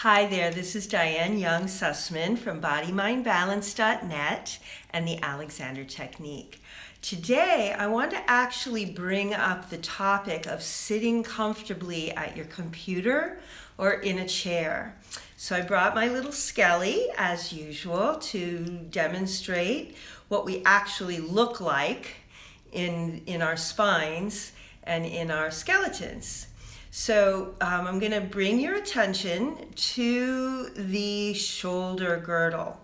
Hi there, this is Diane Young-Sussman from BodyMindBalance.net and the Alexander Technique. Today, I want to actually bring up the topic of sitting comfortably at your computer or in a chair. So I brought my little skelly, as usual, to demonstrate what we actually look like in our spines and in our skeletons. So I'm going to bring your attention to the shoulder girdle.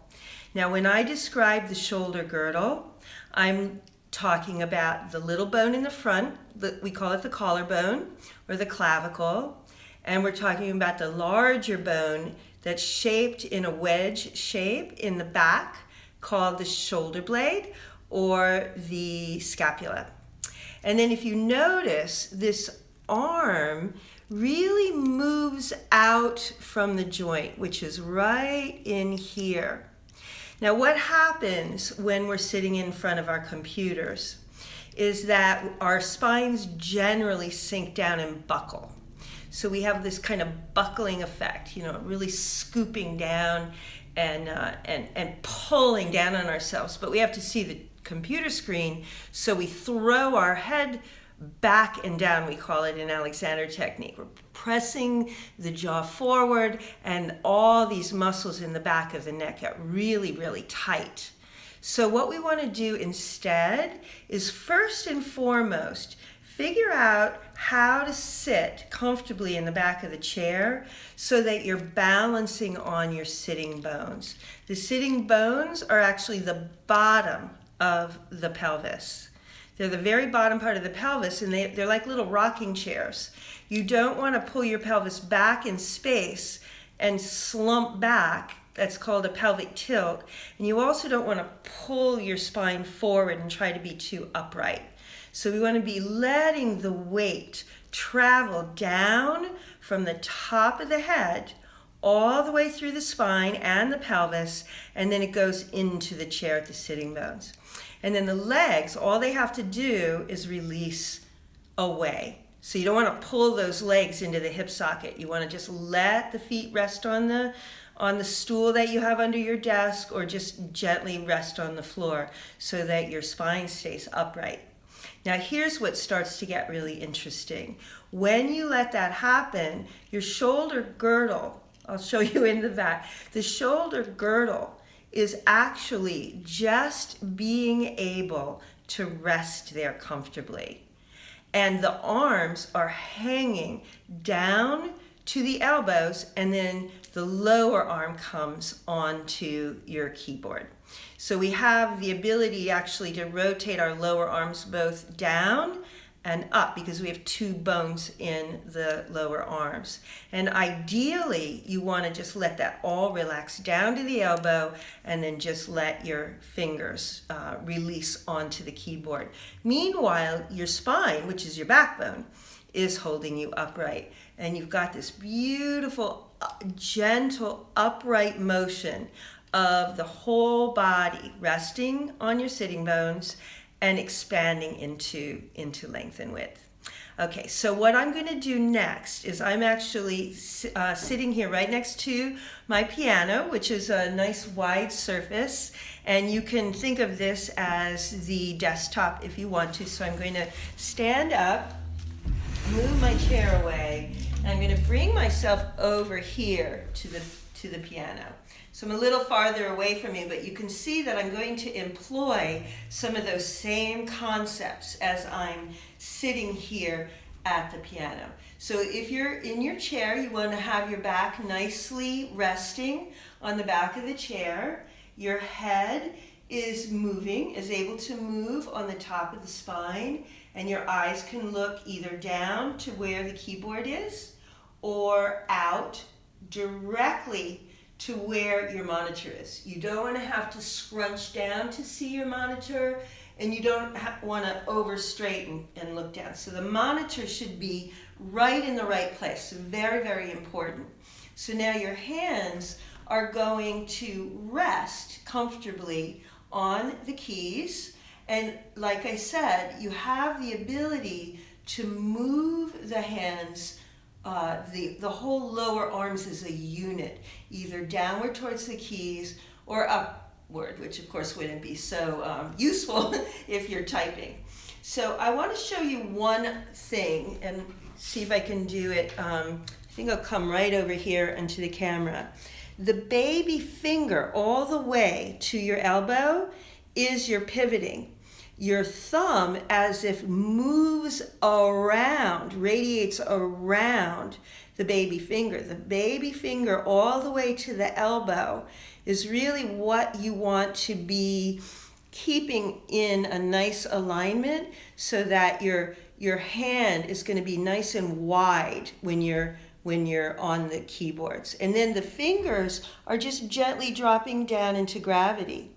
Now, when I describe the shoulder girdle, I'm talking about the little bone in the front, we call it the collarbone or the clavicle, and we're talking about the larger bone that's shaped in a wedge shape in the back called the shoulder blade or the scapula. And then if you notice, this arm really moves out from the joint, which is right in here. Now, what happens when we're sitting in front of our computers is that our spines generally sink down and buckle. So we have this kind of buckling effect, really scooping down and pulling down on ourselves. But we have to see the computer screen, so we throw our head back and down, we call it in Alexander Technique. We're pressing the jaw forward and all these muscles in the back of the neck get really, really tight. So what we want to do instead is first and foremost, figure out how to sit comfortably in the back of the chair so that you're balancing on your sitting bones. The sitting bones are actually the bottom of the pelvis. They're the very bottom part of the pelvis, and they're like little rocking chairs. You don't want to pull your pelvis back in space and slump back. That's called a pelvic tilt. And you also don't want to pull your spine forward and try to be too upright. So we want to be letting the weight travel down from the top of the head all the way through the spine and the pelvis, and then it goes into the chair at the sitting bones. And then the legs, all they have to do is release away. So you don't want to pull those legs into the hip socket. You want to just let the feet rest on the stool that you have under your desk, or just gently rest on the floor so that your spine stays upright. Now here's what starts to get really interesting. When you let that happen, your shoulder girdle, I'll show you in the back, the shoulder girdle is actually just being able to rest there comfortably. And the arms are hanging down to the elbows, and then the lower arm comes onto your keyboard. So we have the ability actually to rotate our lower arms both down and up because we have two bones in the lower arms. And ideally, you want to just let that all relax down to the elbow and then just let your fingers release onto the keyboard. Meanwhile, your spine, which is your backbone, is holding you upright. And you've got this beautiful, gentle, upright motion of the whole body resting on your sitting bones and expanding into length and width. Okay, so what I'm going to do next is I'm actually sitting here right next to my piano, which is a nice wide surface, and you can think of this as the desktop if you want to. So I'm going to stand up, move my chair away, and I'm going to bring myself over here to the piano. So I'm a little farther away from you, but you can see that I'm going to employ some of those same concepts as I'm sitting here at the piano. So if you're in your chair, you want to have your back nicely resting on the back of the chair. Your head is able to move on the top of the spine, and your eyes can look either down to where the keyboard is or out directly to where your monitor is. You don't want to have to scrunch down to see your monitor, and you don't want to over straighten and look down. So the monitor should be right in the right place. So very, very important. So now your hands are going to rest comfortably on the keys. And like I said, you have the ability to move the hands the whole lower arms as a unit, either downward towards the keys or upward, which of course wouldn't be so useful if you're typing. So I want to show you one thing and see if I can do it. I think I'll come right over here into the camera. The baby finger all the way to your elbow is your pivoting. Your thumb, as if moves around, radiates around the baby finger. The baby finger all the way to the elbow is really what you want to be keeping in a nice alignment so that your hand is going to be nice and wide when you're on the keyboards. And then the fingers are just gently dropping down into gravity.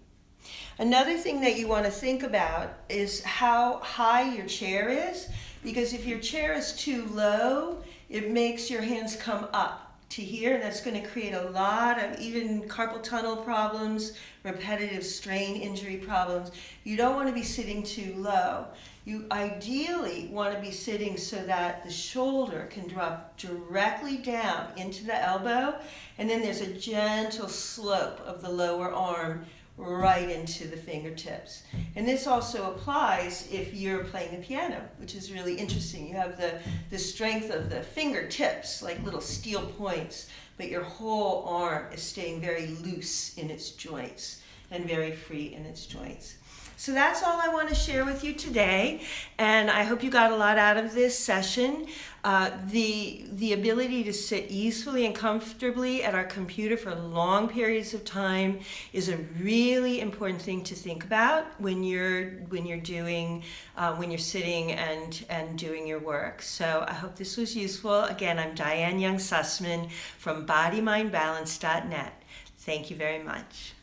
Another thing that you want to think about is how high your chair is, because if your chair is too low, it makes your hands come up to here, and that's going to create a lot of even carpal tunnel problems, repetitive strain injury problems. You don't want to be sitting too low. You ideally want to be sitting so that the shoulder can drop directly down into the elbow, and then there's a gentle slope of the lower arm right into the fingertips. And this also applies if you're playing the piano, which is really interesting. You have the strength of the fingertips, like little steel points, but your whole arm is staying very loose in its joints and very free in its joints. So that's all I want to share with you today, and I hope you got a lot out of this session. The ability to sit easily and comfortably at our computer for long periods of time is a really important thing to think about when you're sitting and doing your work. So I hope this was useful. Again, I'm Diane Young Sussman from BodyMindBalance.net. Thank you very much.